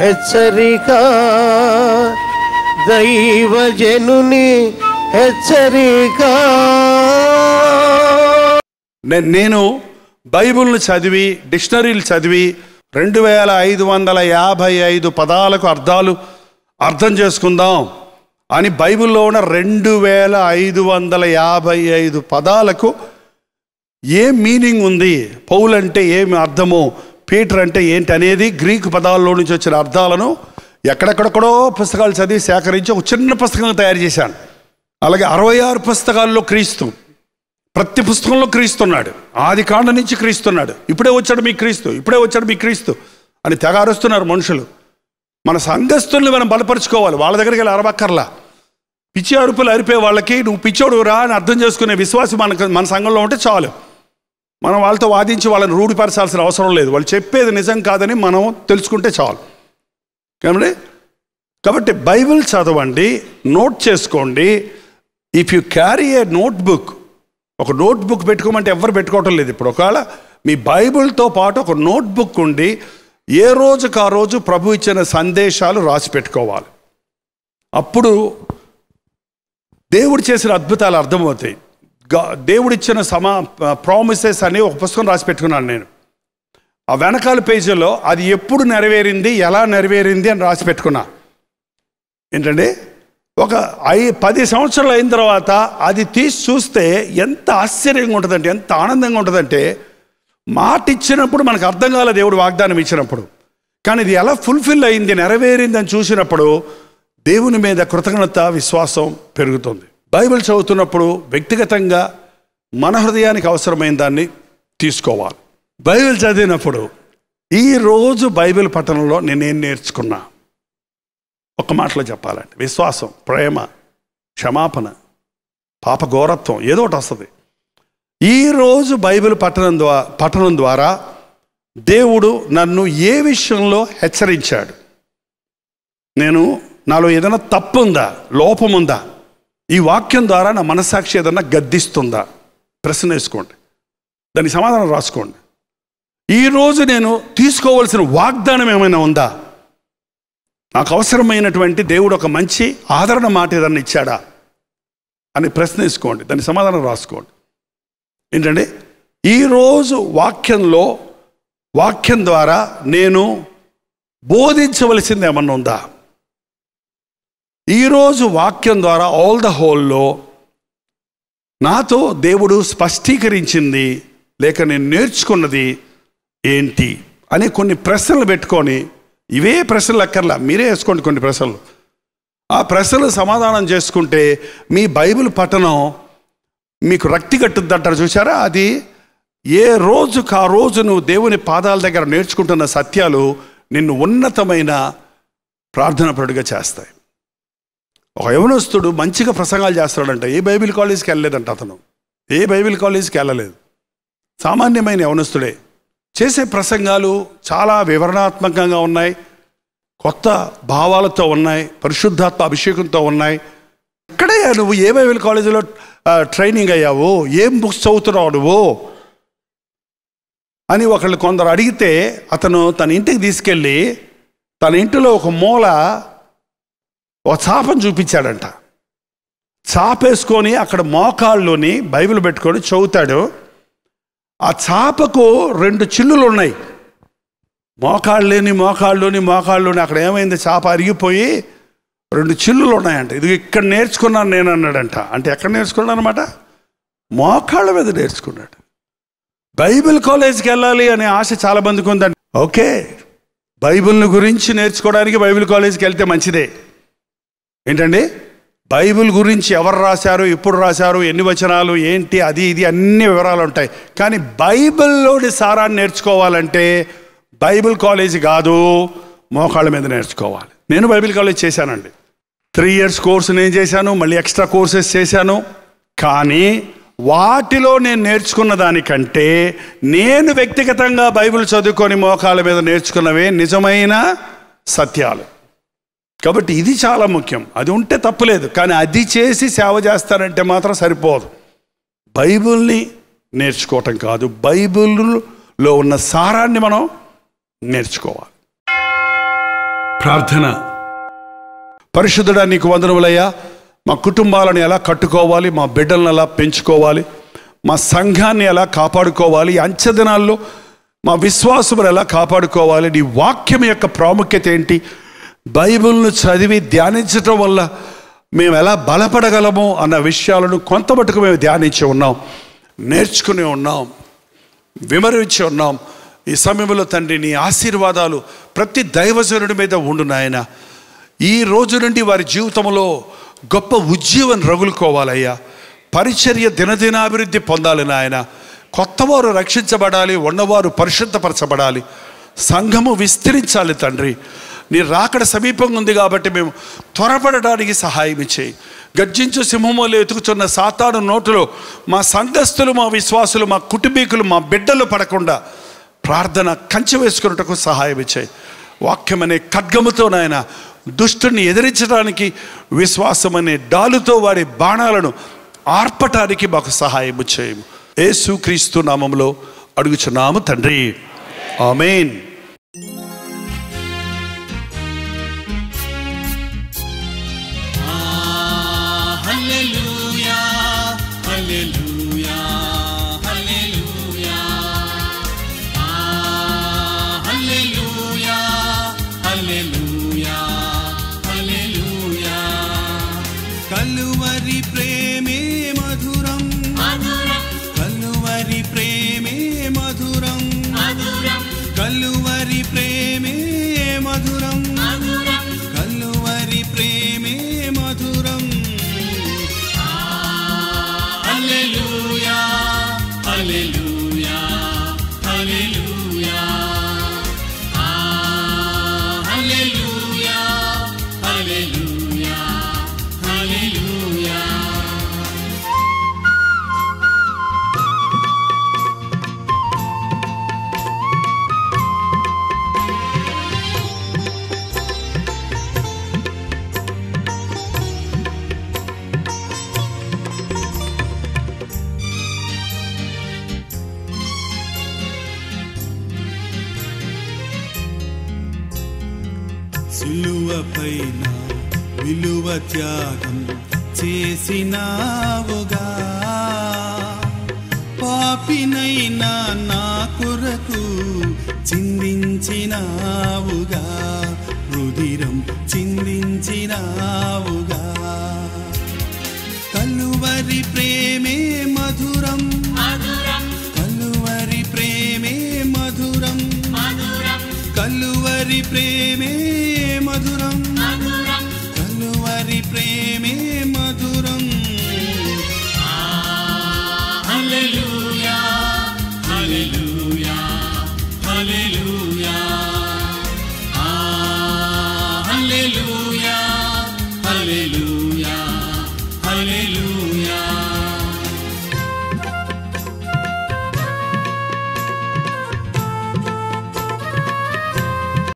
హెచ్చరిక, దైవజనుని హెచ్చరిక. నేను బైబిల్ను చదివి డిక్షనరీలు చదివి 2555 పదాలకు అర్థం చేసుకుందాం అని బైబిల్లో ఉన్న 2555 పదాలకు ఏ మీనింగ్ ఉంది, పౌలు అంటే ఏమి అర్థము, పీటర్ అంటే ఏంటి అనేది గ్రీకు పదాల్లో నుంచి వచ్చిన అర్థాలను ఎక్కడెక్కడెక్కడో పుస్తకాలు చదివి సేకరించి ఒక చిన్న పుస్తకంగా తయారు చేశాను. అలాగే 66 పుస్తకాల్లో క్రీస్తు, ప్రతి పుస్తకంలో క్రీస్తున్నాడు, ఆది కాండ నుంచి క్రీస్తున్నాడు. ఇప్పుడే వచ్చాడు మీ క్రీస్తు, ఇప్పుడే వచ్చాడు మీ క్రీస్తు అని తెగ అరుస్తున్నారు మనుషులు. మన సంఘస్థుల్ని మనం బలపరుచుకోవాలి, వాళ్ళ దగ్గరికి వెళ్ళి అరవక్కర్లా. పిచ్చి అరుపులు అరిపే వాళ్ళకి నువ్వు పిచ్చోడు రా అని అర్థం చేసుకునే విశ్వాసం మన సంఘంలో ఉంటే చాలు. మనం వాళ్ళతో వాదించి వాళ్ళని రూఢిపరచాల్సిన అవసరం లేదు. వాళ్ళు చెప్పేది నిజం కాదని మనం తెలుసుకుంటే చాలు. కాబట్టి బైబిల్ చదవండి, నోట్ చేసుకోండి. If you carry A notebook, ఒక నోట్బుక్ పెట్టుకోమంటే ఎవరు పెట్టుకోవటం లేదు ఇప్పుడు. ఒకవేళ మీ బైబిల్తో పాటు ఒక నోట్బుక్ ఉండి ఏ రోజుకు ఆ రోజు ప్రభు ఇచ్చిన సందేశాలు రాసి పెట్టుకోవాలి. అప్పుడు దేవుడు చేసిన అద్భుతాలు అర్థమవుతాయి. దేవుడిచ్చిన ప్రామిసెస్ అని ఒక పుస్తకం రాసి పెట్టుకున్నాను నేను. ఆ వెనకాల పేజీలో అది ఎప్పుడు నెరవేరింది, ఎలా నెరవేరింది అని రాసి పెట్టుకున్నా. ఏంటంటే ఒక 10 సంవత్సరాలు అయిన తర్వాత అది తీసి చూస్తే ఎంత ఆశ్చర్యంగా ఉంటుందంటే, ఎంత ఆనందంగా ఉంటుందంటే, మాట ఇచ్చినప్పుడు మనకు అర్థం కాలే దేవుడు వాగ్దానం ఇచ్చినప్పుడు, కానీ ఇది ఎలా ఫుల్ఫిల్ అయింది, నెరవేరింది అని చూసినప్పుడు దేవుని మీద కృతజ్ఞత, విశ్వాసం పెరుగుతుంది. బైబిల్ చదువుతున్నప్పుడు వ్యక్తిగతంగా మన హృదయానికి అవసరమైన దాన్ని తీసుకోవాలి. బైబిల్ చదివినప్పుడు ఈరోజు బైబిల్ పఠనంలో నేనేం నేర్చుకున్నా, ఒక మాటలో చెప్పాలంటే విశ్వాసం, ప్రేమ, క్షమాపణ, పాప ఘోరత్వం, ఏదో ఒకటి వస్తుంది. ఈరోజు బైబిల్ పఠనం ద్వారా దేవుడు నన్ను ఏ విషయంలో హెచ్చరించాడు, నాలో ఏదైనా తప్పు ఉందా, లోపం ఉందా, ఈ వాక్యం ద్వారా నా మనస్సాక్షి ఏదన్నా గద్దిస్తుందా, ప్రశ్న వేసుకోండి, దానికి సమాధానం రాసుకోండి. ఈరోజు నేను తీసుకోవాల్సిన వాగ్దానం ఏమైనా ఉందా, నాకు అవసరమైనటువంటి దేవుడు ఒక మంచి ఆదరణ మాట ఏదన్నా ఇచ్చాడా అని ప్రశ్న వేసుకోండి, దానికి సమాధానం రాసుకోండి. ఏంటంటే ఈరోజు వాక్యం ద్వారా నేను బోధించవలసింది ఏమన్నా ఉందా, ఈరోజు వాక్యం ద్వారా ఆల్ ద హోల్లో నాతో దేవుడు స్పష్టీకరించింది లేక నేను నేర్చుకున్నది ఏంటి అనే కొన్ని ప్రశ్నలు పెట్టుకొని, ఇవే ప్రశ్నలు అక్కర్లా, మీరే వేసుకోండి కొన్ని ప్రశ్నలు. ఆ ప్రశ్నలు సమాధానం చేసుకుంటే మీ బైబిల్ పఠనం మీకు రక్తి కట్టుద్దంటారు చూసారా, అది ఏ రోజుకు ఆ రోజు నువ్వు దేవుని పాదాల దగ్గర నేర్చుకుంటున్న సత్యాలు నిన్ను ఉన్నతమైన ప్రార్థనాపరుడిగా చేస్తాయి. ఒక యవనస్తుడు మంచిగా ప్రసంగాలు చేస్తాడంట, ఏ బైబిల్ కాలేజీకి వెళ్ళలేదంట, అతను ఏ బైబిల్ కాలేజీకి వెళ్ళలేదు, సామాన్యమైన యవనస్తుడే. చేసే ప్రసంగాలు చాలా వివరణాత్మకంగా ఉన్నాయి, కొత్త భావాలతో ఉన్నాయి, పరిశుద్ధాత్మ అభిషేకంతో ఉన్నాయి. ఇక్కడే నువ్వు ఏ బైబిల్ కాలేజీలో ట్రైనింగ్ అయ్యావు, ఏం బుక్స్ చదువుతున్నావు నువ్వు అని కొందరు అడిగితే, అతను తన ఇంటికి తీసుకెళ్ళి తన ఇంటిలో ఒక మూల ఒక చాపను చూపించాడంట. చాపేసుకొని అక్కడ మోకాళ్ళలోని బైబిల్ పెట్టుకొని చదువుతాడు. ఆ చాపకు 2 చిల్లులు ఉన్నాయి, మోకాళ్ళలోని అక్కడ ఏమైంది, చాప అరిగిపోయి 2 చిల్లులు ఉన్నాయంట. ఇది ఇక్కడ నేర్చుకున్నాను నేను అన్నాడంట. అంటే ఎక్కడ నేర్చుకున్నాను అనమాట, మోకాళ్ళ మీద నేర్చుకున్నాడు. బైబిల్ కాలేజీకి వెళ్ళాలి అనే ఆశ చాలా మందికి ఉందండి. ఓకే, బైబిల్ని గురించి నేర్చుకోవడానికి బైబిల్ కాలేజీకి వెళ్తే మంచిదే. ఏంటండి, బైబిల్ గురించి ఎవరు రాశారు, ఎప్పుడు రాశారు, ఎన్ని వచనాలు, ఏంటి, అది ఇది అన్ని వివరాలు ఉంటాయి. కానీ బైబిల్లోని సారాన్ని నేర్చుకోవాలంటే బైబిల్ కాలేజీ కాదు, మోకాళ్ళ మీద నేర్చుకోవాలి. నేను బైబిల్ కాలేజ్ చేశానండి, 3 years కోర్సు నేను చేశాను, మళ్ళీ ఎక్స్ట్రా కోర్సెస్ చేశాను. కానీ వాటిలో నేను నేర్చుకున్న దానికంటే నేను వ్యక్తిగతంగా బైబిల్ చదువుకొని మోకాళ్ళ మీద నేర్చుకున్నవే నిజమైన సత్యాలు. కాబట్టి ఇది చాలా ముఖ్యం. అది ఉంటే తప్పులేదు, కానీ అది చేసి సేవ చేస్తారంటే మాత్రం సరిపోదు. బైబిల్ని నేర్చుకోవటం కాదు, బైబిల్లో ఉన్న సారాన్ని మనం నేర్చుకోవాలి. ప్రార్థన. పరిశుద్ధుడా, నీకు వందనములయ్యా. మా కుటుంబాలను ఎలా కట్టుకోవాలి, మా బిడ్డలను ఎలా పెంచుకోవాలి, మా సంఘాన్ని ఎలా కాపాడుకోవాలి, ఈ అంచెదినాల్లో మా విశ్వాసమును ఎలా కాపాడుకోవాలి, నీ వాక్యం యొక్క ప్రాముఖ్యత ఏంటి, బైబిల్ను చదివి ధ్యానించటం వల్ల మేము ఎలా బలపడగలము అన్న విషయాలను కొంతమటుకు మేము ధ్యానించి ఉన్నాం, నేర్చుకుని ఉన్నాం, వివరించి ఉన్నాం. ఈ సమయంలో తండ్రి, నీ ఆశీర్వాదాలు ప్రతి దైవజనుడి మీద ఉండు నాయన. ఈ రోజు నుండి వారి జీవితంలో గొప్ప ఉజ్జీవం రగులుకోవాలయ్యా. పరిచర్య దినదినాభివృద్ధి పొందాలి నాయన. కొత్తవారు రక్షించబడాలి, ఉన్నవారు పరిశుద్ధపరచబడాలి, సంఘము విస్తరించాలి తండ్రి. నీ రాకడ సమీపంగా ఉంది కాబట్టి మేము త్వరపడడానికి సహాయం ఇచ్చేయి. గర్జించు సింహములు ఎతుకుతున్న సాతాను నోటులో మా సంఘస్థులు, మా విశ్వాసులు, మా కుటుంబీకులు, మా బిడ్డలు పడకుండా ప్రార్థన కంచె వేసుకున్నట్టుకు సహాయం ఇచ్చాయి. వాక్యం అనే ఖడ్గముతో నాయన దుష్టుని ఎదిరించడానికి, విశ్వాసం అనే డాలుతో వారి బాణాలను ఆర్పటానికి మాకు సహాయం చేయము. యేసుక్రీస్తు నామములో అడుగుచున్నాము తండ్రి, ఆమేన్. కలువరి ప్రేమే మధురం, కలువరి ప్రేమే మధురం, కలువరి ప్రేమే మధురం, కలువరి ప్రేమే మధురం. హల్లెలూయా హల్లెలూయా హల్లెలూయా హల్లెలూయా హల్లెలూయా హల్లెలూయా. సిలువపైన విలువ త్యాగం చేసినావుగా, పాపినైనా నా కొరకు చిందించినావుగా, రుధిరం చిందించినావుగా. కలువరి ప్రేమే మధురం, కలువరి ప్రేమే మధురం, కలువరి ప్రేమే మధురం.